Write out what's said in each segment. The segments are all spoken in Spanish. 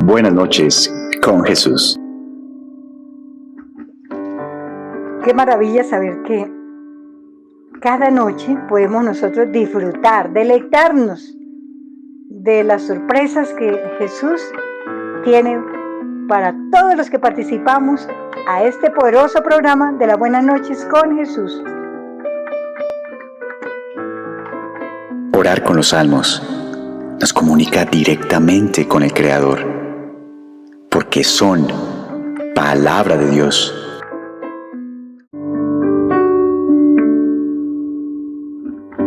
Buenas noches con Jesús. Qué maravilla saber que cada noche podemos nosotros disfrutar, deleitarnos de las sorpresas que Jesús tiene para todos los que participamos a este poderoso programa de las Buenas Noches con Jesús. Orar con los salmos nos comunica directamente con el Creador, porque son palabra de Dios.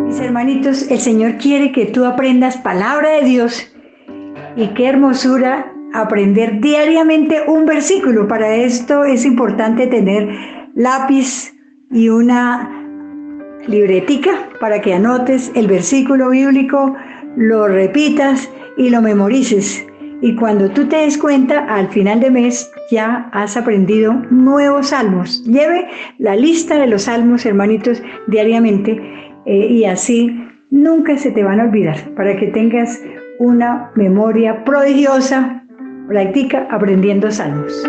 Mis hermanitos, el Señor quiere que tú aprendas palabra de Dios, y qué hermosura aprender diariamente un versículo. Para esto es importante tener lápiz y una libretica para que anotes el versículo bíblico, lo repitas y lo memorices. Y cuando tú te des cuenta, al final de mes ya has aprendido nuevos salmos. Lleve la lista de los salmos, hermanitos, diariamente, y así nunca se te van a olvidar, para que tengas una memoria prodigiosa. Practica aprendiendo salmos.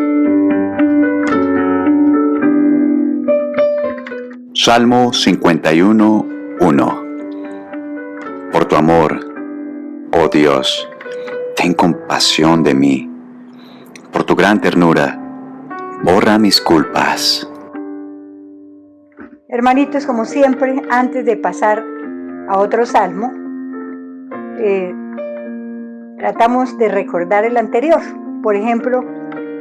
Salmo 51:1. Por tu amor, oh Dios, ten compasión de mí. Por tu gran ternura, borra mis culpas. Hermanitos, como siempre, antes de pasar a otro salmo, tratamos de recordar el anterior. Por ejemplo,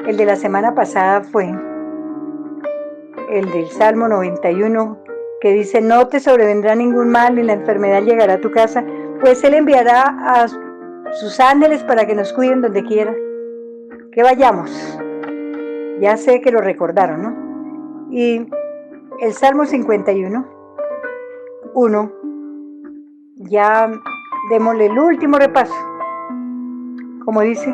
el de la semana pasada fue el del Salmo 91, que dice: no te sobrevendrá ningún mal, ni la enfermedad llegará a tu casa, pues Él enviará a sus ángeles para que nos cuiden donde quiera que vayamos. Ya sé que lo recordaron, ¿no? Y el Salmo 51:1, ya démosle el último repaso. Como dice,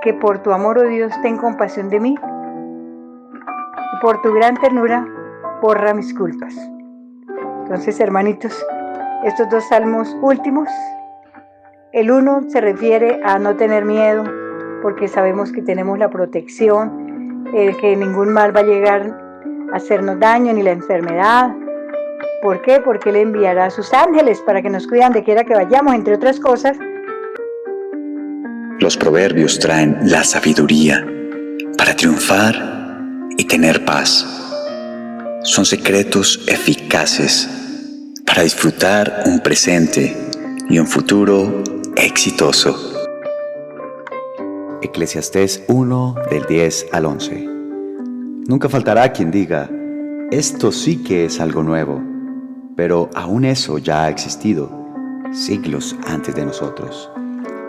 que por tu amor, oh Dios, ten compasión de mí, y por tu gran ternura, borra mis culpas. Entonces, hermanitos, estos dos salmos últimos, el uno se refiere a no tener miedo, porque sabemos que tenemos la protección, que ningún mal va a llegar a hacernos daño, ni la enfermedad. ¿Por qué? Porque Él enviará a sus ángeles para que nos cuiden donde quiera que vayamos, entre otras cosas. Los proverbios traen la sabiduría para triunfar y tener paz. Son secretos eficaces para disfrutar un presente y un futuro exitoso. Eclesiastés 1, del 10 al 11. Nunca faltará quien diga: esto sí que es algo nuevo, pero aún eso ya ha existido siglos antes de nosotros.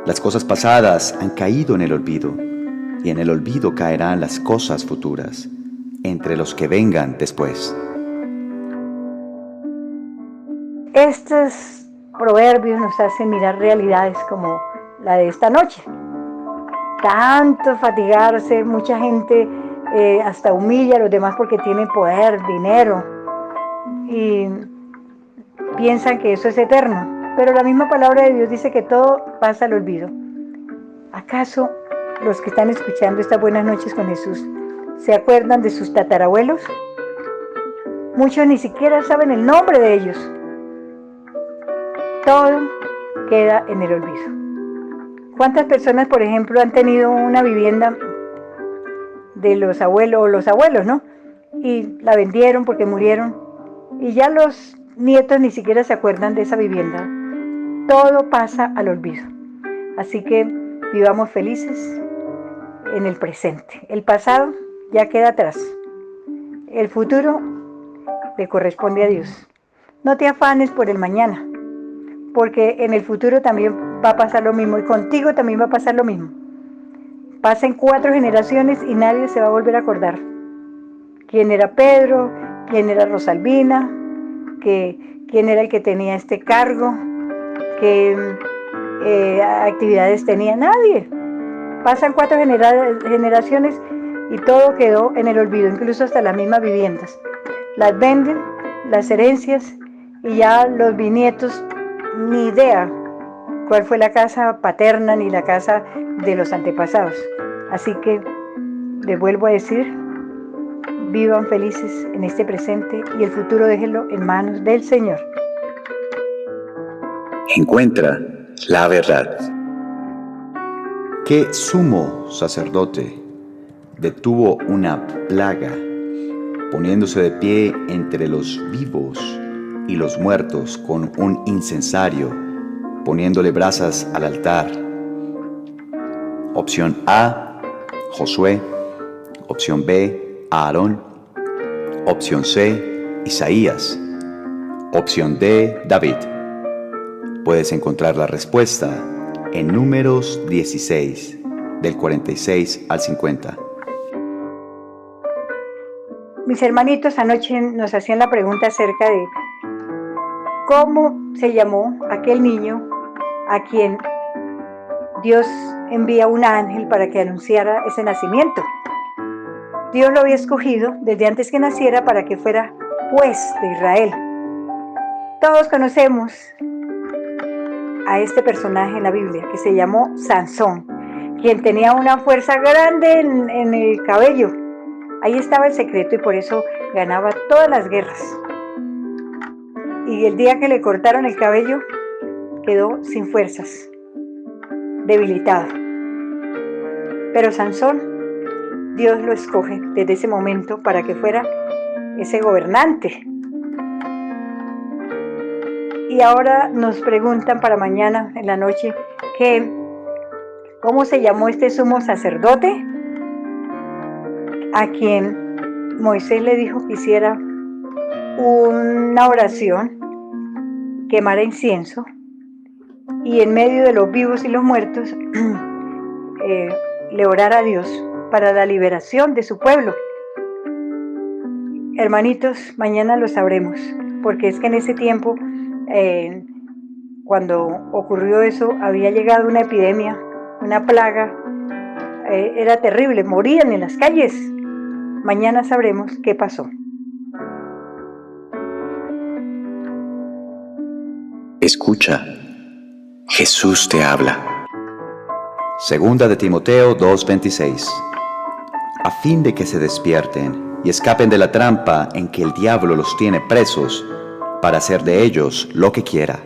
Las cosas pasadas han caído en el olvido, y en el olvido caerán las cosas futuras, entre los que vengan después. Estos proverbios nos hacen mirar realidades como la de esta noche. Tanto fatigarse, mucha gente hasta humilla a los demás porque tienen poder, dinero, y piensan que eso es eterno. Pero la misma palabra de Dios dice que todo pasa al olvido. ¿Acaso los que están escuchando estas Buenas Noches con Jesús se acuerdan de sus tatarabuelos? Muchos ni siquiera saben el nombre de ellos. Todo queda en el olvido. ¿Cuántas personas, por ejemplo, han tenido una vivienda de los abuelos, o los abuelos, ¿no? Y la vendieron porque murieron, y ya los nietos ni siquiera se acuerdan de esa vivienda. Todo pasa al olvido. Así que vivamos felices en el presente. El pasado ya queda atrás. El futuro le corresponde a Dios. No te afanes por el mañana, porque en el futuro también va a pasar lo mismo, y contigo también va a pasar lo mismo. Pasen 4 generaciones y nadie se va a volver a acordar quién era Pedro, quién era Rosalvina, quién era el que tenía este cargo, qué actividades tenía. Nadie. Pasan 4 generaciones y todo quedó en el olvido, incluso hasta las mismas viviendas. Las venden, las herencias, y ya los bisnietos ni idea cuál fue la casa paterna ni la casa de los antepasados. Así que les vuelvo a decir, vivan felices en este presente y el futuro déjenlo en manos del Señor. Encuentra la verdad. ¿Qué sumo sacerdote detuvo una plaga, poniéndose de pie entre los vivos y los muertos con un incensario, poniéndole brasas al altar? Opción A, Josué. Opción B, Aarón. Opción C, Isaías. Opción D, David. Puedes encontrar la respuesta en Números 16, del 46 al 50. Mis hermanitos anoche nos hacían la pregunta acerca de cómo se llamó aquel niño a quien Dios envía un ángel para que anunciara ese nacimiento. Dios lo había escogido desde antes que naciera para que fuera juez de Israel. Todos conocemos a este personaje en la Biblia que se llamó Sansón, quien tenía una fuerza grande en el cabello. Ahí estaba el secreto y por eso ganaba todas las guerras. Y el día que le cortaron el cabello, quedó sin fuerzas, debilitado. Pero Sansón, Dios lo escoge desde ese momento para que fuera ese gobernante. Y ahora nos preguntan para mañana en la noche que ¿cómo se llamó este sumo sacerdote a quien Moisés le dijo que hiciera una oración, quemara incienso y en medio de los vivos y los muertos le orara a Dios para la liberación de su pueblo? Hermanitos, mañana lo sabremos, porque es que en ese tiempo, cuando ocurrió eso, había llegado una epidemia, una plaga, era terrible, morían en las calles. Mañana sabremos qué pasó. Escucha, Jesús te habla. Segunda de Timoteo 2:26. A fin de que se despierten y escapen de la trampa en que el diablo los tiene presos, para hacer de ellos lo que quiera.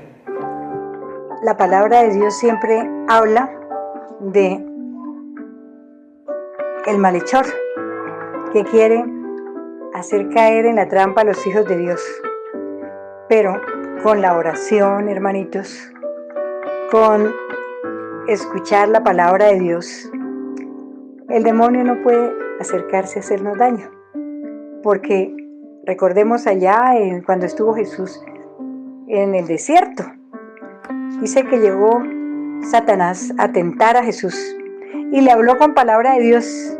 La palabra de Dios siempre habla de el malhechor que quiere hacer caer en la trampa a los hijos de Dios. Pero con la oración, hermanitos, con escuchar la palabra de Dios, el demonio no puede acercarse a hacernos daño. Porque recordemos allá cuando estuvo Jesús en el desierto. Dice que llegó Satanás a tentar a Jesús y le habló con palabra de Dios.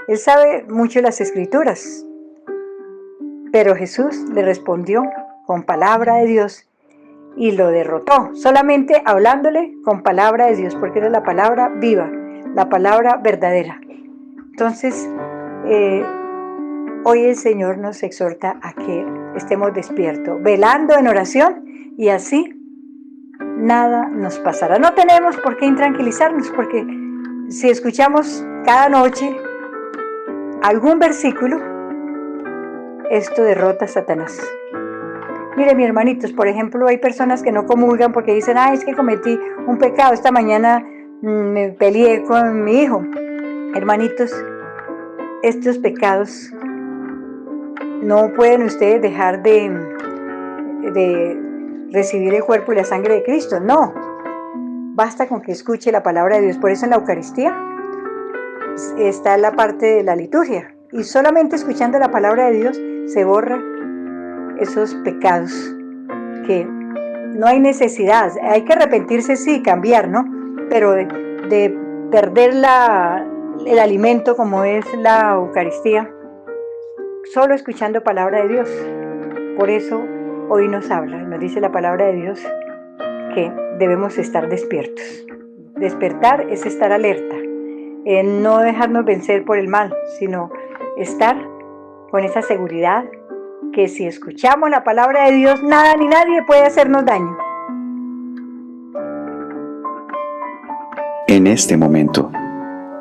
Él sabe mucho las escrituras, pero Jesús le respondió con palabra de Dios y lo derrotó, solamente hablándole con palabra de Dios, porque era la palabra viva, la palabra verdadera. Entonces, hoy el Señor nos exhorta a que estemos despiertos, velando en oración, y así nada nos pasará. No tenemos por qué intranquilizarnos, porque si escuchamos cada noche algún versículo, esto derrota a Satanás. Mire, mis hermanitos, por ejemplo, hay personas que no comulgan porque dicen, es que cometí un pecado, esta mañana me peleé con mi hijo. Hermanitos, estos pecados no pueden ustedes dejar de recibir el cuerpo y la sangre de Cristo, no. Basta con que escuche la palabra de Dios. Por eso en la Eucaristía está la parte de la liturgia. Y solamente escuchando la palabra de Dios se borra esos pecados que no hay necesidad. Hay que arrepentirse, sí, cambiar, ¿no? Pero de perder el alimento como es la Eucaristía, solo escuchando palabra de Dios. Por eso hoy nos habla, nos dice la palabra de Dios que debemos estar despiertos. Despertar es estar alerta, no dejarnos vencer por el mal, sino estar con esa seguridad que si escuchamos la palabra de Dios, nada ni nadie puede hacernos daño. En este momento,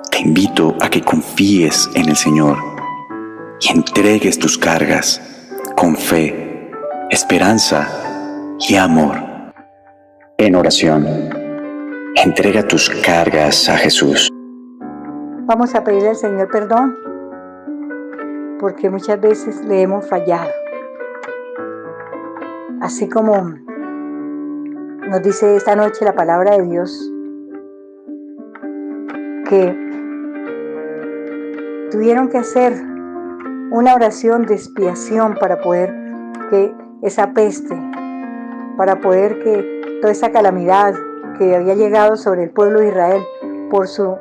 te invito a que confíes en el Señor y entregues tus cargas con fe, esperanza y amor. En oración, entrega tus cargas a Jesús. Vamos a pedirle al Señor perdón porque muchas veces le hemos fallado. Así como nos dice esta noche la palabra de Dios, que tuvieron que hacer una oración de expiación para poder que esa peste, para poder que toda esa calamidad que había llegado sobre el pueblo de Israel por su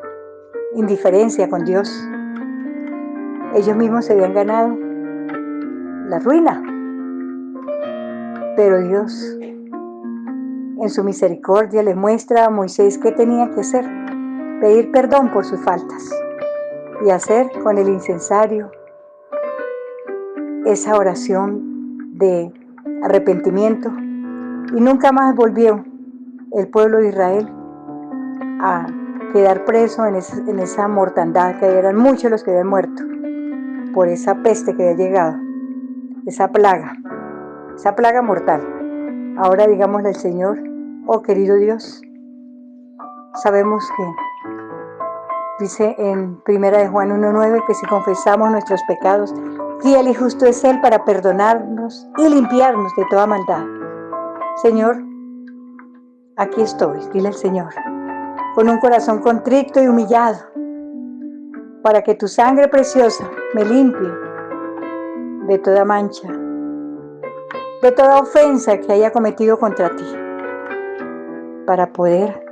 indiferencia con Dios, ellos mismos se habían ganado la ruina. Pero Dios, en su misericordia, le muestra a Moisés qué tenía que hacer: pedir perdón por sus faltas y hacer con el incensario esa oración de arrepentimiento. Y nunca más volvió el pueblo de Israel a quedar preso en esa mortandad, que eran muchos los que habían muerto por esa peste que había llegado, esa plaga mortal. Ahora digámosle al Señor: oh querido Dios, sabemos que dice en 1 de Juan 1:9 que si confesamos nuestros pecados, fiel y justo es Él para perdonarnos y limpiarnos de toda maldad. Señor, aquí estoy, dile al Señor, con un corazón contrito y humillado, para que tu sangre preciosa me limpie de toda mancha, de toda ofensa que haya cometido contra ti, para poder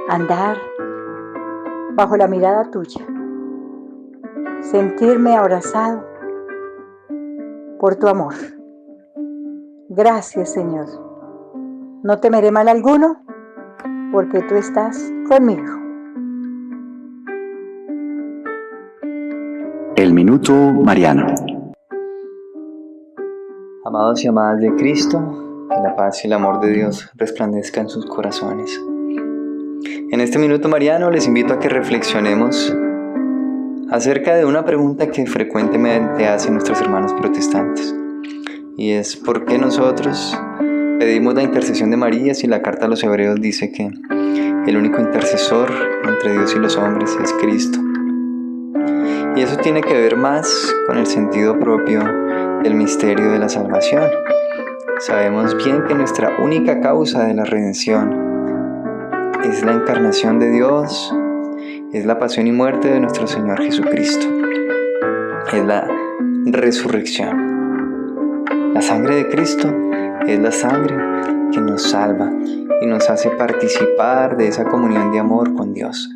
andar bajo la mirada tuya, sentirme abrazado por tu amor. Gracias, Señor. No temeré mal alguno, porque tú estás conmigo. El Minuto Mariano. Amados y amadas de Cristo, que la paz y el amor de Dios resplandezca en sus corazones. En este Minuto Mariano les invito a que reflexionemos acerca de una pregunta que frecuentemente hacen nuestros hermanos protestantes, y es: ¿por qué nosotros pedimos la intercesión de María si la carta a los Hebreos dice que el único intercesor entre Dios y los hombres es Cristo? Y eso tiene que ver más con el sentido propio del misterio de la salvación. Sabemos bien que nuestra única causa de la redención es la encarnación de Dios, es la pasión y muerte de nuestro Señor Jesucristo, es la resurrección. La sangre de Cristo es la sangre que nos salva y nos hace participar de esa comunión de amor con Dios,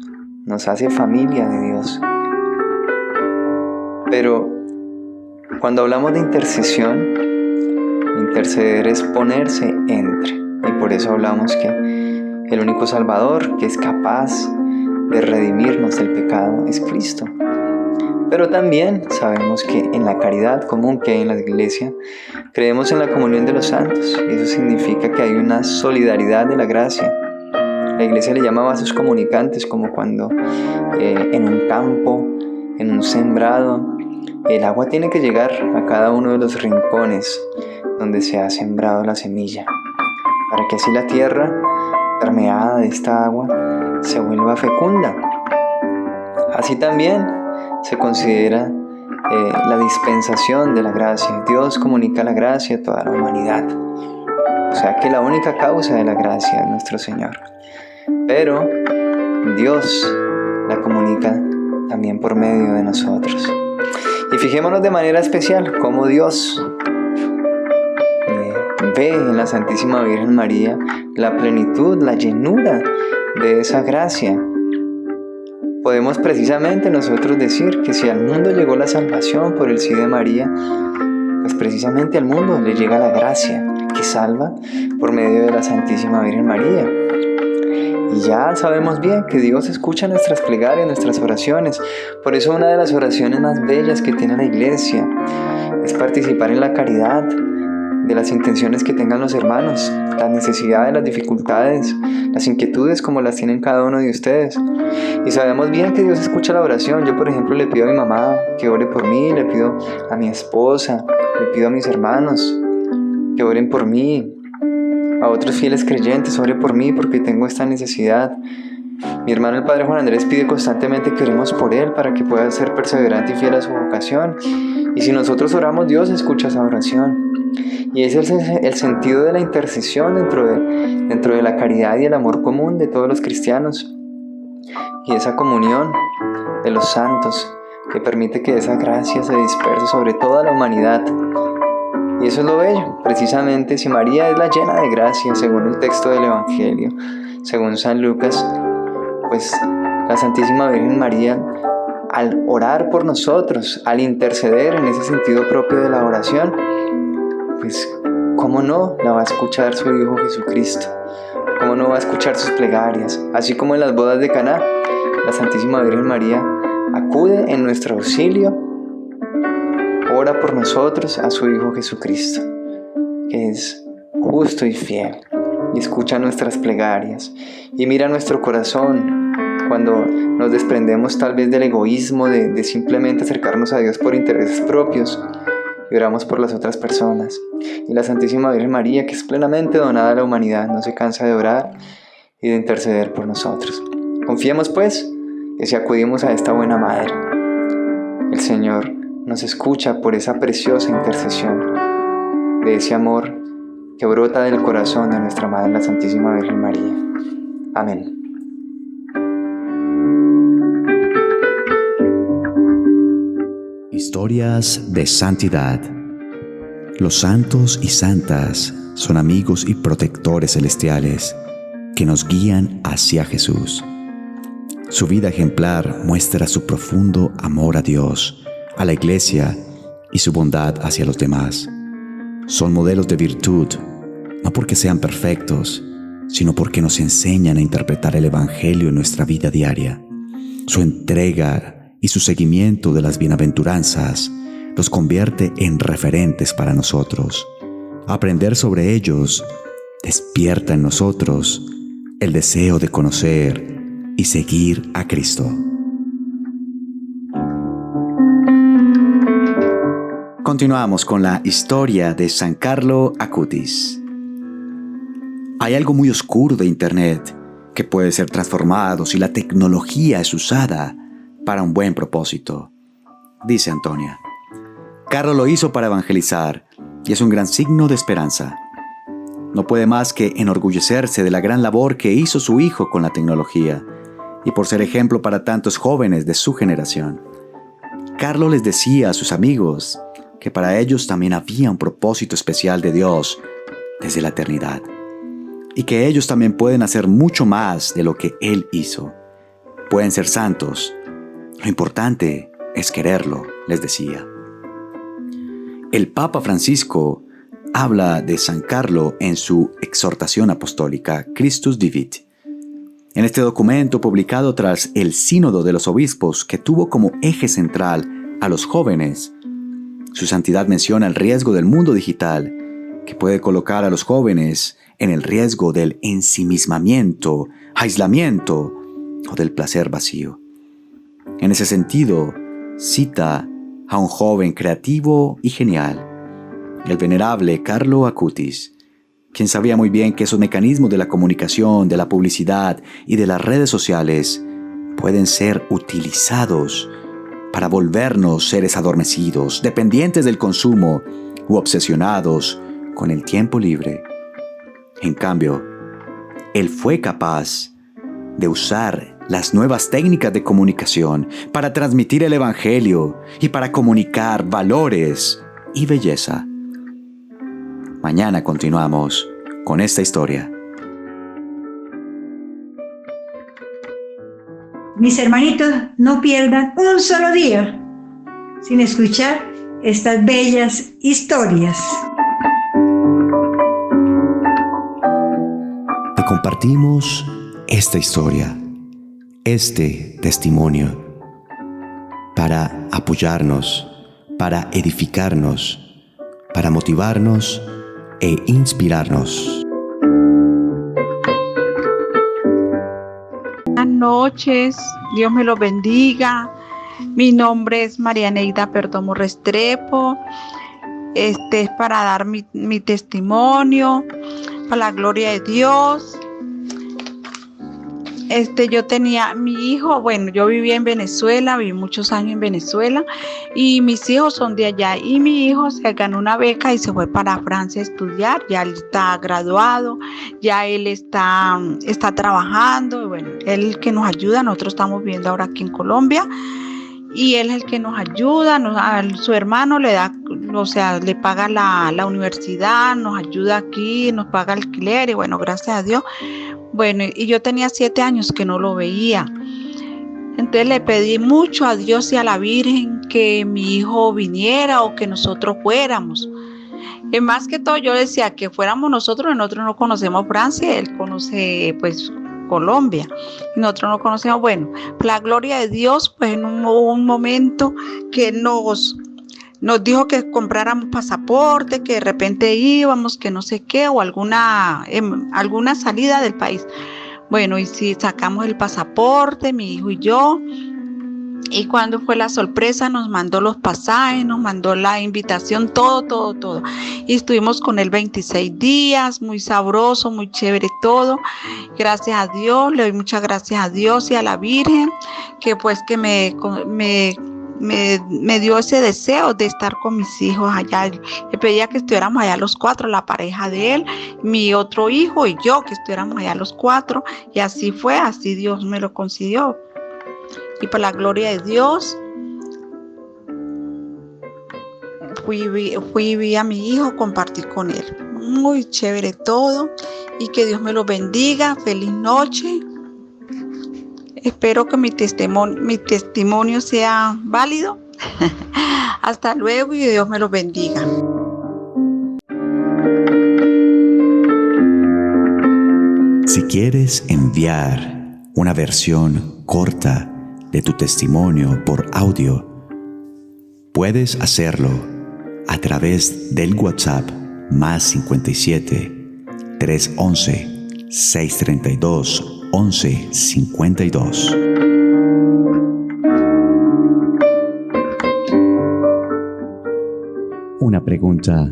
nos hace familia de Dios. Pero cuando hablamos de intercesión, interceder es ponerse entre, y por eso hablamos que el único Salvador que es capaz de redimirnos del pecado es Cristo. Pero también sabemos que en la caridad común que hay en la iglesia, creemos en la comunión de los santos, y eso significa que hay una solidaridad de la gracia. La iglesia le llama vasos comunicantes, como cuando en un campo, en un sembrado, el agua tiene que llegar a cada uno de los rincones donde se ha sembrado la semilla, para que así la tierra, permeada de esta agua, se vuelva fecunda. Así también se considera la dispensación de la gracia. Dios comunica la gracia a toda la humanidad. O sea que la única causa de la gracia es nuestro Señor. Pero Dios la comunica también por medio de nosotros. Y fijémonos de manera especial cómo Dios ve en la Santísima Virgen María la plenitud, la llenura de esa gracia. Podemos precisamente nosotros decir que si al mundo llegó la salvación por el sí de María, pues precisamente al mundo le llega la gracia que salva por medio de la Santísima Virgen María. Y ya sabemos bien que Dios escucha nuestras plegarias, nuestras oraciones. Por eso una de las oraciones más bellas que tiene la Iglesia es participar en la caridad de las intenciones que tengan los hermanos, las necesidades, las dificultades, las inquietudes como las tienen cada uno de ustedes. Y sabemos bien que Dios escucha la oración. Yo, por ejemplo, le pido a mi mamá que ore por mí, le pido a mi esposa, le pido a mis hermanos que oren por mí, a otros fieles creyentes, ore por mí porque tengo esta necesidad. Mi hermano el Padre Juan Andrés pide constantemente que oremos por él para que pueda ser perseverante y fiel a su vocación. Y si nosotros oramos, Dios escucha esa oración. Y ese es el sentido de la intercesión dentro de la caridad y el amor común de todos los cristianos. Y esa comunión de los santos que permite que esa gracia se disperse sobre toda la humanidad. Y eso es lo bello. Precisamente, si María es la llena de gracia, según el texto del Evangelio, según San Lucas, pues la Santísima Virgen María, al orar por nosotros, al interceder en ese sentido propio de la oración, pues cómo no la va a escuchar su Hijo Jesucristo, cómo no va a escuchar sus plegarias. Así como en las bodas de Caná, la Santísima Virgen María acude en nuestro auxilio, ora por nosotros a su Hijo Jesucristo, que es justo y fiel, y escucha nuestras plegarias, y mira nuestro corazón cuando nos desprendemos tal vez del egoísmo de simplemente acercarnos a Dios por intereses propios, y oramos por las otras personas. Y la Santísima Virgen María, que es plenamente donada a la humanidad, no se cansa de orar y de interceder por nosotros. Confiemos pues que si acudimos a esta buena Madre, el Señor nos escucha por esa preciosa intercesión de ese amor que brota del corazón de nuestra Madre, la Santísima Virgen María. Amén. Historias de santidad. Los santos y santas son amigos y protectores celestiales que nos guían hacia Jesús. Su vida ejemplar muestra su profundo amor a Dios, a la Iglesia y su bondad hacia los demás. Son modelos de virtud, no porque sean perfectos, sino porque nos enseñan a interpretar el Evangelio en nuestra vida diaria. Su entrega y su seguimiento de las bienaventuranzas los convierte en referentes para nosotros. Aprender sobre ellos despierta en nosotros el deseo de conocer y seguir a Cristo. Continuamos con la historia de San Carlo Acutis. Hay algo muy oscuro de Internet que puede ser transformado si la tecnología es usada para un buen propósito, dice Antonia. Carlo lo hizo para evangelizar y es un gran signo de esperanza. No puede más que enorgullecerse de la gran labor que hizo su hijo con la tecnología y por ser ejemplo para tantos jóvenes de su generación. Carlo les decía a sus amigos que para ellos también había un propósito especial de Dios desde la eternidad y que ellos también pueden hacer mucho más de lo que Él hizo. Pueden ser santos. Lo importante es quererlo, les decía. El Papa Francisco habla de San Carlo en su exhortación apostólica Christus Vivit. En este documento publicado tras el Sínodo de los Obispos, que tuvo como eje central a los jóvenes, su santidad menciona el riesgo del mundo digital, que puede colocar a los jóvenes en el riesgo del ensimismamiento, aislamiento o del placer vacío. En ese sentido, cita a un joven creativo y genial, el venerable Carlo Acutis, quien sabía muy bien que esos mecanismos de la comunicación, de la publicidad y de las redes sociales pueden ser utilizados para volvernos seres adormecidos, dependientes del consumo u obsesionados con el tiempo libre. En cambio, él fue capaz de usar las nuevas técnicas de comunicación para transmitir el Evangelio y para comunicar valores y belleza. Mañana continuamos con esta historia. Mis hermanitos, no pierdan un solo día sin escuchar estas bellas historias. Te compartimos esta historia, este testimonio, para apoyarnos, para edificarnos, para motivarnos e inspirarnos. Buenas noches, Dios me los bendiga. Mi nombre es María Neida Perdomo Restrepo. Es para dar mi testimonio, para la gloria de Dios. Yo tenía mi hijo, bueno, yo vivía en Venezuela, viví muchos años en Venezuela y mis hijos son de allá y mi hijo se ganó una beca y se fue para Francia a estudiar, ya él está graduado, ya él está trabajando, y bueno, él es el que nos ayuda, nosotros estamos viviendo ahora aquí en Colombia y él es el que nos ayuda, su hermano le da, o sea, le paga la universidad, nos ayuda aquí, nos paga alquiler y bueno, gracias a Dios. Bueno, y yo tenía 7 años que no lo veía. Entonces le pedí mucho a Dios y a la Virgen que mi hijo viniera o que nosotros fuéramos. Y más que todo yo decía que fuéramos nosotros no conocemos Francia, él conoce pues Colombia, y nosotros no conocemos. Bueno, por la gloria de Dios, pues en un momento que nos dijo que compráramos pasaporte, que de repente íbamos, que no sé qué, o alguna salida del país. Bueno, y si sacamos el pasaporte, mi hijo y yo, y cuando fue la sorpresa nos mandó los pasajes, nos mandó la invitación, todo. Y estuvimos con él 26 días, muy sabroso, muy chévere todo. Gracias a Dios, le doy muchas gracias a Dios y a la Virgen, que pues que me dio ese deseo de estar con mis hijos allá. Le pedía que estuviéramos allá los 4, la pareja de él, mi otro hijo y yo, que estuviéramos allá los 4, y así fue, así Dios me lo concedió. Y por la gloria de Dios, fui a mi hijo, compartí con él. Muy chévere todo, y que Dios me lo bendiga. Feliz noche. Espero que mi testimonio sea válido. Hasta luego y Dios me los bendiga. Si quieres enviar una versión corta de tu testimonio por audio, puedes hacerlo a través del WhatsApp +57 311 632 1152. Una pregunta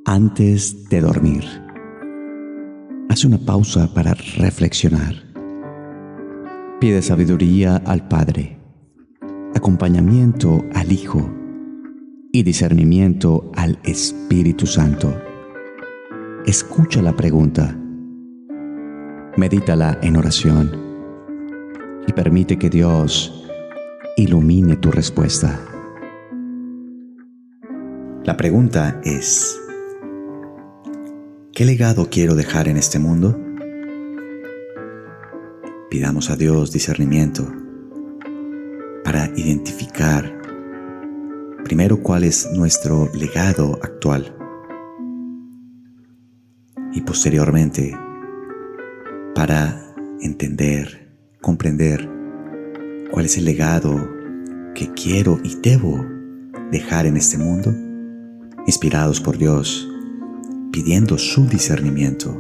antes de dormir. Haz una pausa para reflexionar. Pide sabiduría al Padre, acompañamiento al Hijo y discernimiento al Espíritu Santo. Escucha la pregunta, medítala en oración y permite que Dios ilumine tu respuesta. La pregunta es: ¿qué legado quiero dejar en este mundo? Pidamos a Dios discernimiento para identificar primero cuál es nuestro legado actual y posteriormente para entender, comprender cuál es el legado que quiero y debo dejar en este mundo, inspirados por Dios, pidiendo su discernimiento.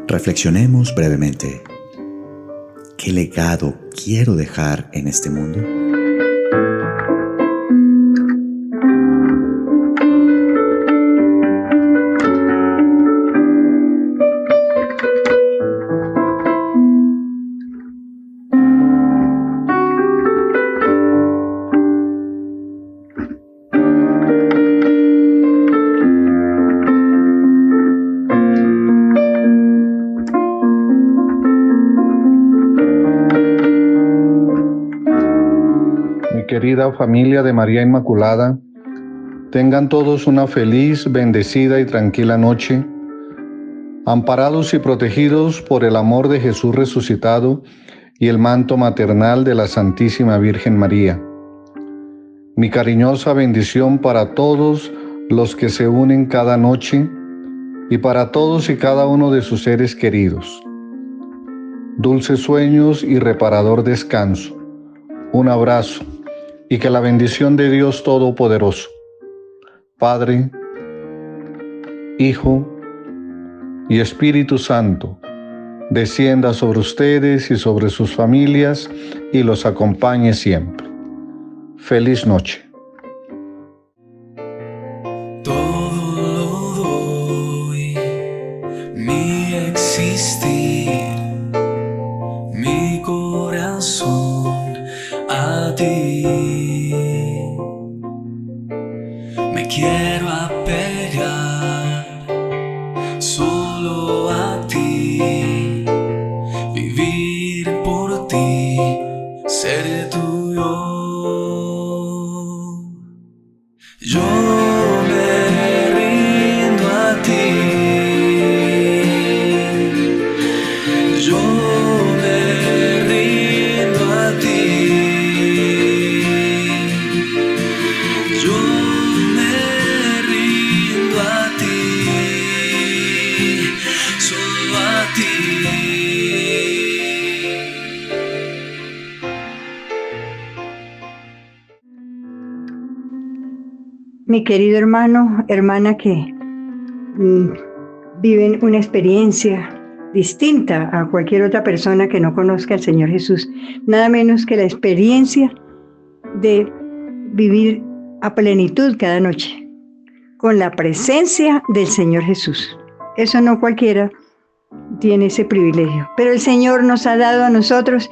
Reflexionemos brevemente. ¿Qué legado quiero dejar en este mundo? Querida familia de María Inmaculada, tengan todos una feliz, bendecida y tranquila noche, amparados y protegidos por el amor de Jesús resucitado y el manto maternal de la Santísima Virgen María. Mi cariñosa bendición para todos los que se unen cada noche y para todos y cada uno de sus seres queridos. Dulces sueños y reparador descanso. Un abrazo. Y que la bendición de Dios Todopoderoso, Padre, Hijo y Espíritu Santo, descienda sobre ustedes y sobre sus familias y los acompañe siempre. Feliz noche. Todo lo doy, mi existir, mi corazón a ti. Me quiero apegar solo a ti, vivir por ti, ser tuyo. Yo me rindo a ti, yo me rindo a ti, yo me rindo a ti, solo a ti. Mi querido hermano, hermana que viven una experiencia distinta a cualquier otra persona que no conozca al Señor Jesús, nada menos que la experiencia de vivir a plenitud cada noche, con la presencia del Señor Jesús. Eso no cualquiera tiene ese privilegio, pero el Señor nos ha dado a nosotros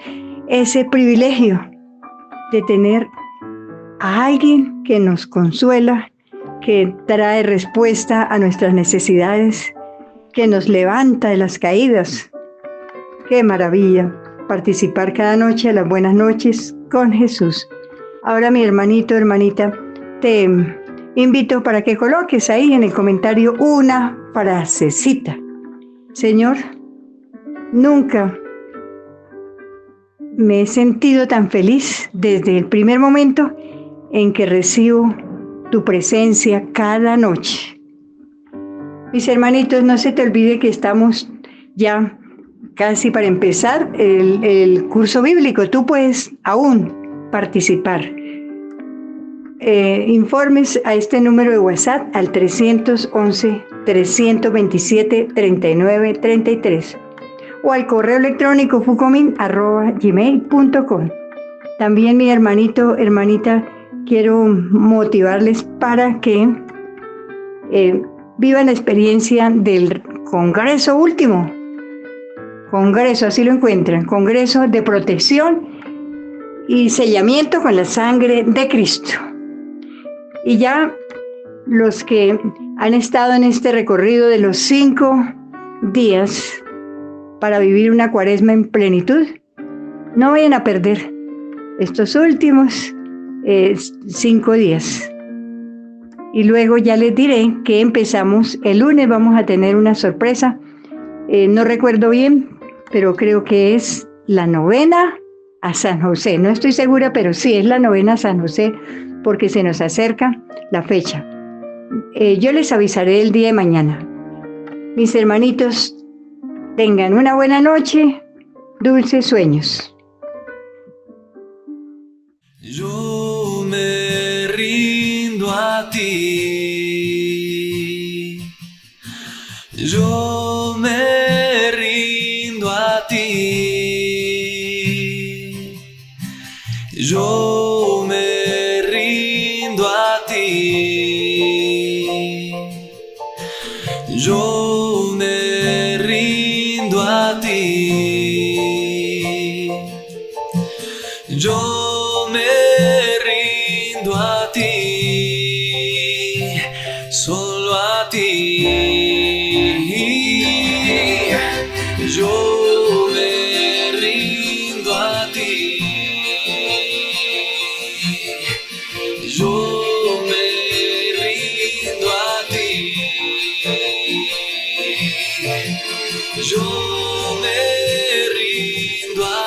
ese privilegio de tener a alguien que nos consuela, que trae respuesta a nuestras necesidades, que nos levanta de las caídas. ¡Qué maravilla! Participar cada noche de las buenas noches con Jesús. Ahora, mi hermanito, hermanita, te invito para que coloques ahí en el comentario una frasecita. Señor, nunca me he sentido tan feliz desde el primer momento en que recibo tu presencia cada noche. Mis hermanitos, no se te olvide que estamos ya casi para empezar el curso bíblico. Tú puedes aún participar. Informes a este número de WhatsApp al 311-327-3933 o al correo electrónico fucomin@gmail.com. También, mi hermanito, hermanita, quiero motivarles para que vivan la experiencia del Congreso último. Congreso, así lo encuentran, Congreso de Protección y Sellamiento con la Sangre de Cristo. Y ya los que han estado en este recorrido de los 5 días para vivir una cuaresma en plenitud, no vayan a perder estos últimos 5 días. Y luego ya les diré que empezamos el lunes. Vamos a tener una sorpresa, no recuerdo bien, pero creo que es la novena a San José. No estoy segura, pero sí es la novena a San José, porque se nos acerca la fecha. Yo les avisaré el día de mañana. Mis hermanitos, tengan una buena noche, dulces sueños. Yo me rindo a ti, yo me rindo a ti, yo me rindo a ti, yo me rindo a ti, yo me rindo a ti, solo a ti. Yo me rindo a ti, yo me rindo a ti, yo me rindo a ti.